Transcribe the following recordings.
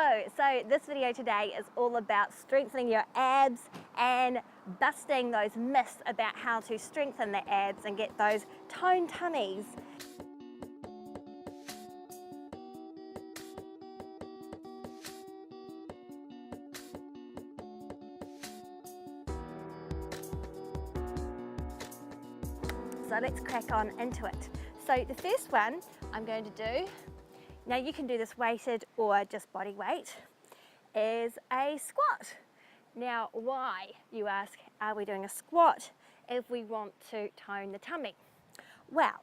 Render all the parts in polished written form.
Hello, so this video today is all about strengthening your abs and busting those myths about how to strengthen the abs and get those toned tummies. So let's crack on into it. So the first one I'm going to do, now you can do this weighted or just body weight, is a squat. Now why, you ask, are we doing a squat if we want to tone the tummy? Well,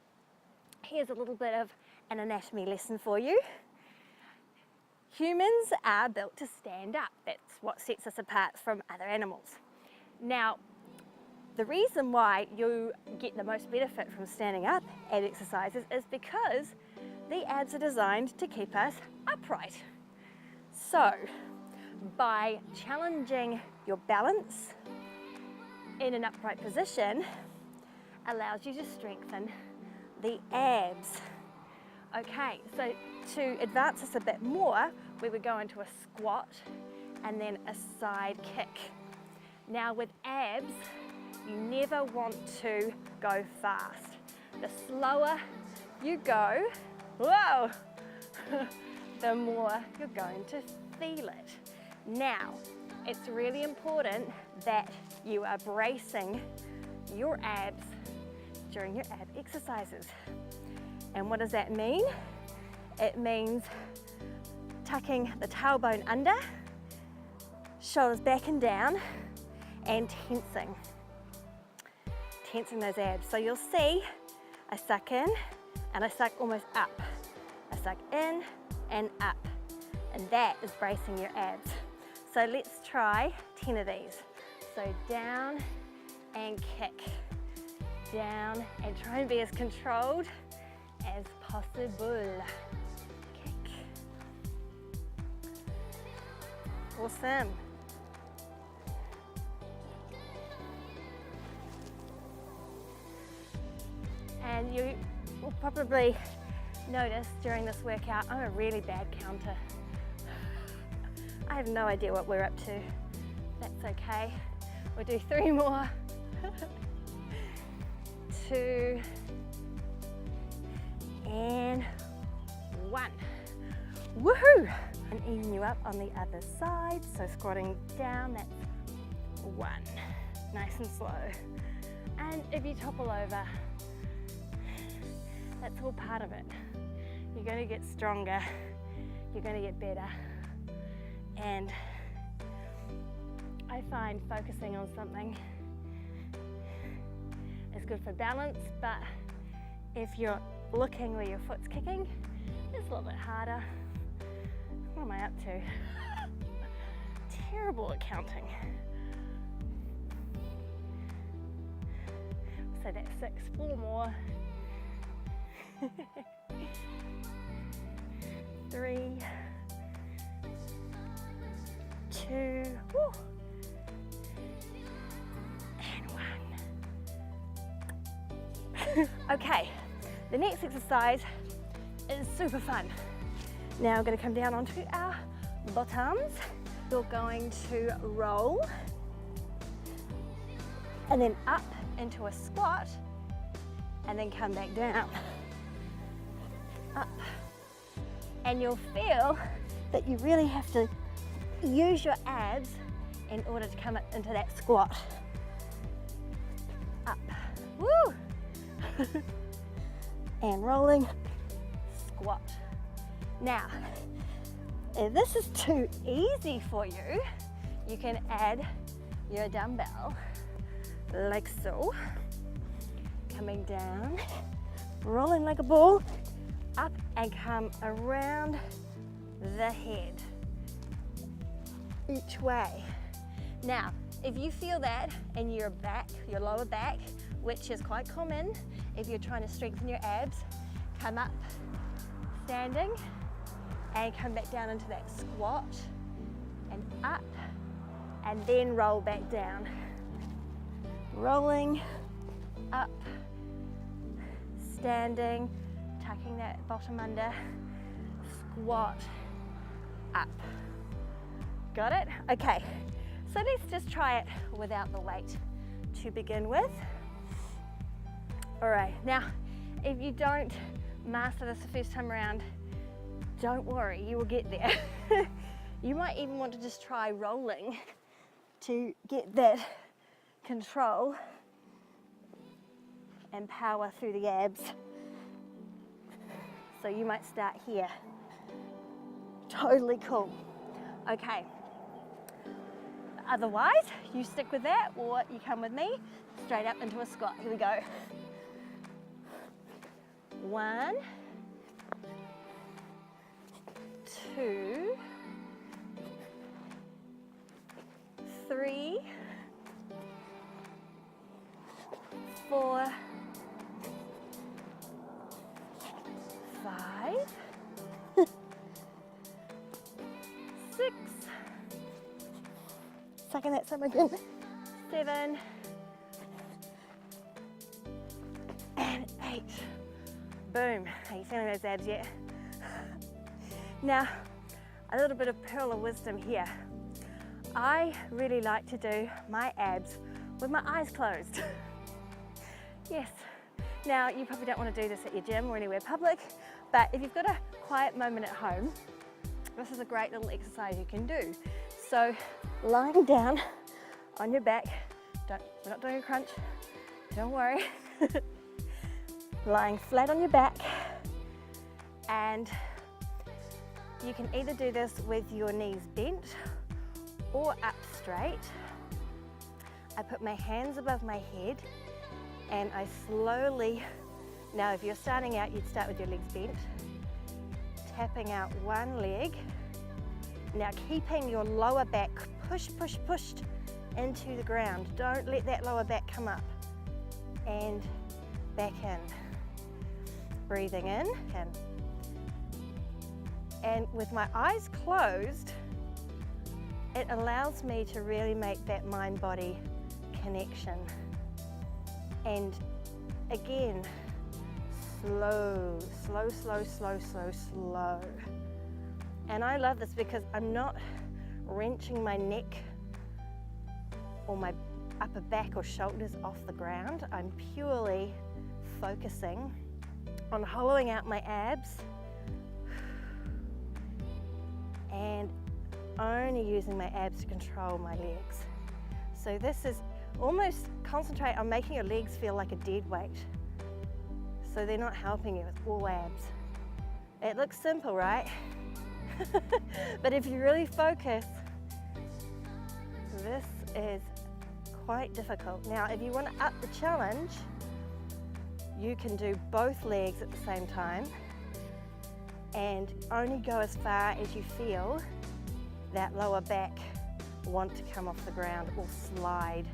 here's a little bit of an anatomy lesson for you. Humans are built to stand up. That's what sets us apart from other animals. Now, the reason why you get the most benefit from standing up ab exercises is because the abs are designed to keep us upright. So, by challenging your balance in an upright position, allows you to strengthen the abs. Okay, so to advance this a bit more, we would go into a squat and then a side kick. Now with abs, you never want to go fast. The slower you go, whoa, the more you're going to feel it. Now, it's really important that you are bracing your abs during your ab exercises. And what does that mean? It means tucking the tailbone under, shoulders back and down, and tensing those abs. So you'll see I suck in and I suck almost up. I suck in and up, and that is bracing your abs. So let's try 10 of these. So down and kick, down, and try and be as controlled as possible. Kick. Awesome. And you will probably notice during this workout, I'm a really bad counter. I have no idea what we're up to. That's okay. We'll do 3 more. 2 and 1. Woohoo! And even you up on the other side. So squatting down, that's 1. Nice and slow. And if you topple over, that's all part of it. You're going to get stronger, you're going to get better. And I find focusing on something is good for balance, but if you're looking where your foot's kicking, it's a little bit harder. What am I up to? Terrible at counting. So that's 6, 4 more. 3, 2, woo, and 1. Okay, the next exercise is super fun. Now we're going to come down onto our bottoms. You're going to roll and then up into a squat and then come back down. Up. And you'll feel that you really have to use your abs in order to come into that squat. Up. Woo! And rolling, squat. Now, if this is too easy for you, you can add your dumbbell like so. Coming down, rolling like a ball, up and come around the head, each way. Now, if you feel that in your back, your lower back, which is quite common if you're trying to strengthen your abs, come up, standing, and come back down into that squat, and up, and then roll back down. Rolling, up, standing, tucking that bottom under, squat, up. Got it? Okay, so let's just try it without the weight to begin with. All right, now, if you don't master this the first time around, don't worry, you will get there. You might even want to just try rolling to get that control and power through the abs. So you might start here. Totally cool. Okay. Otherwise, you stick with that or you come with me straight up into a squat. Here we go. 1, 2, 3, 4, 5, 6, sucking that some again, 7, and 8. Boom. Are you feeling those abs yet? Now, a little bit of pearl of wisdom here. I really like to do my abs with my eyes closed. Yes. Now, you probably don't want to do this at your gym or anywhere public, but if you've got a quiet moment at home, this is a great little exercise you can do. So, lying down on your back, we're not doing a crunch, don't worry. Lying flat on your back, and you can either do this with your knees bent or up straight. I put my hands above my head and I slowly, now if you're starting out, you'd start with your legs bent, tapping out one leg. Now keeping your lower back pushed into the ground. Don't let that lower back come up. And back in. Breathing in. And with my eyes closed, it allows me to really make that mind-body connection. And again, slow. And I love this because I'm not wrenching my neck or my upper back or shoulders off the ground. I'm purely focusing on hollowing out my abs and only using my abs to control my legs. So this is almost concentrate on making your legs feel like a dead weight. So they're not helping you with all abs. It looks simple, right? But if you really focus, this is quite difficult. Now, if you want to up the challenge, you can do both legs at the same time and only go as far as you feel that lower back want to come off the ground or slide.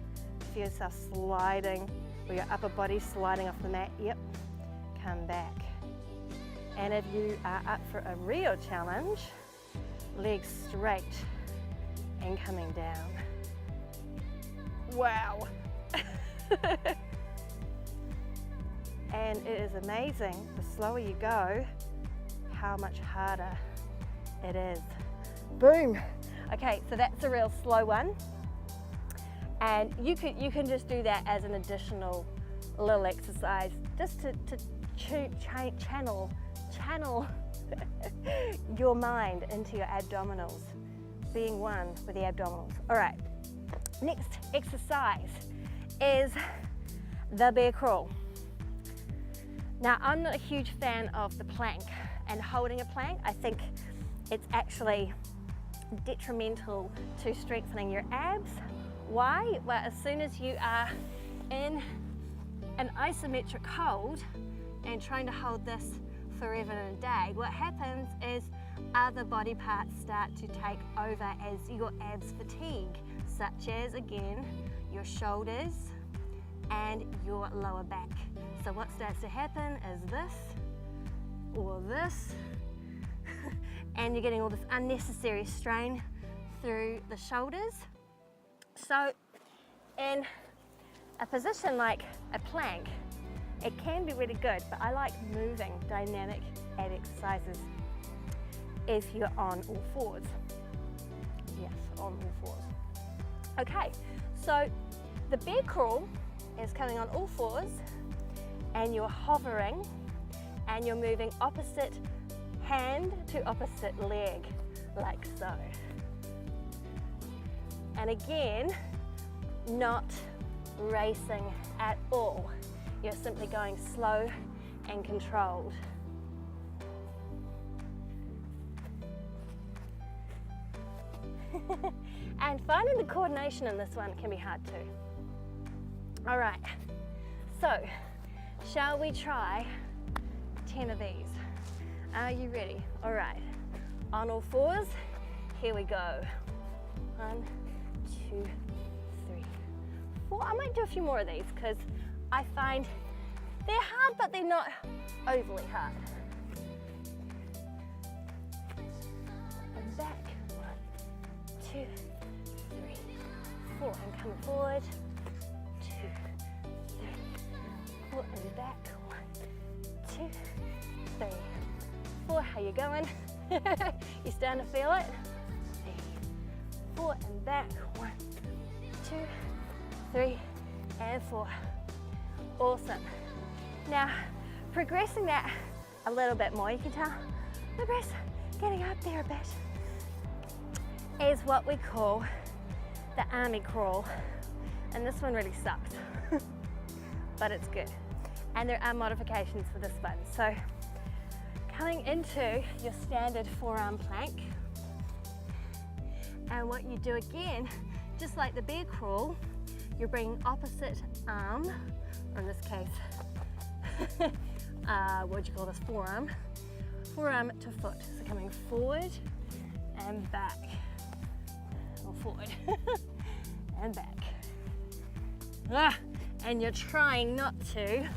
Feel yourself sliding, or your upper body sliding off the mat. Yep, come back. And if you are up for a real challenge, legs straight and coming down. Wow. And it is amazing, the slower you go, how much harder it is. Boom. Okay, so that's a real slow one. And you can just do that as an additional little exercise, just to channel your mind into your abdominals, being one with the abdominals. All right, next exercise is the bear crawl. Now, I'm not a huge fan of the plank and holding a plank. I think it's actually detrimental to strengthening your abs. Why? Well, as soon as you are in an isometric hold and trying to hold this forever and a day, what happens is other body parts start to take over as your abs fatigue, such as, again, your shoulders and your lower back. So what starts to happen is this or this, and you're getting all this unnecessary strain through the shoulders. So in a position like a plank, it can be really good, but I like moving dynamic ab exercises if you're on all fours. Yes, on all fours. Okay, so the bear crawl is coming on all fours and you're hovering and you're moving opposite hand to opposite leg, like so. And again, not racing at all. You're simply going slow and controlled. And finding the coordination in this one can be hard too. All right, so shall we try 10 of these? Are you ready? All right, on all fours, here we go. 1, 2, 3, 4. I might do a few more of these because I find they're hard, but they're not overly hard. And back, 1, 2, 3, 4, and coming forward, 2, 3, 4, and back, 1, 2, 3, 4. How you going? You starting to feel it? 3, 4, and back, 1, 2, 3, and 4. Awesome. Now, progressing that a little bit more, you can tell the breath's getting up there a bit, is what we call the army crawl. And this one really sucked, but it's good. And there are modifications for this one. So coming into your standard forearm plank, and what you do again, just like the bear crawl, you're bringing opposite arm, or in this case, what would you call this, forearm to foot. So coming forward and back, or forward and back. And you're trying not to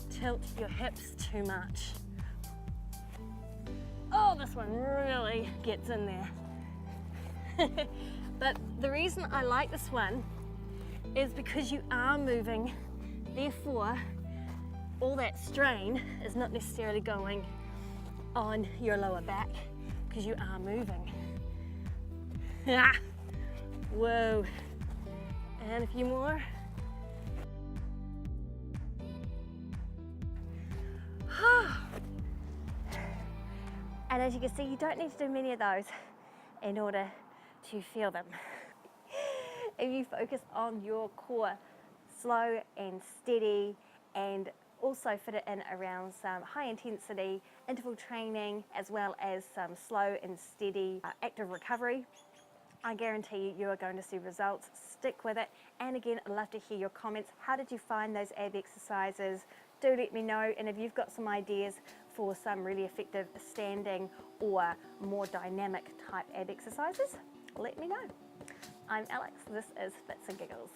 tilt your hips too much. Oh, this one really gets in there. But the reason I like this one is because you are moving, therefore all that strain is not necessarily going on your lower back because you are moving. Whoa. And a few more. And as you can see, you don't need to do many of those in order to feel them. If you focus on your core, slow and steady, and also fit it in around some high intensity interval training, as well as some slow and steady active recovery, I guarantee you are going to see results. Stick with it. And again, I'd love to hear your comments. How did you find those ab exercises? Do let me know. And if you've got some ideas for some really effective standing or more dynamic type ab exercises, let me know. I'm Alex, this is Fitz and Giggles.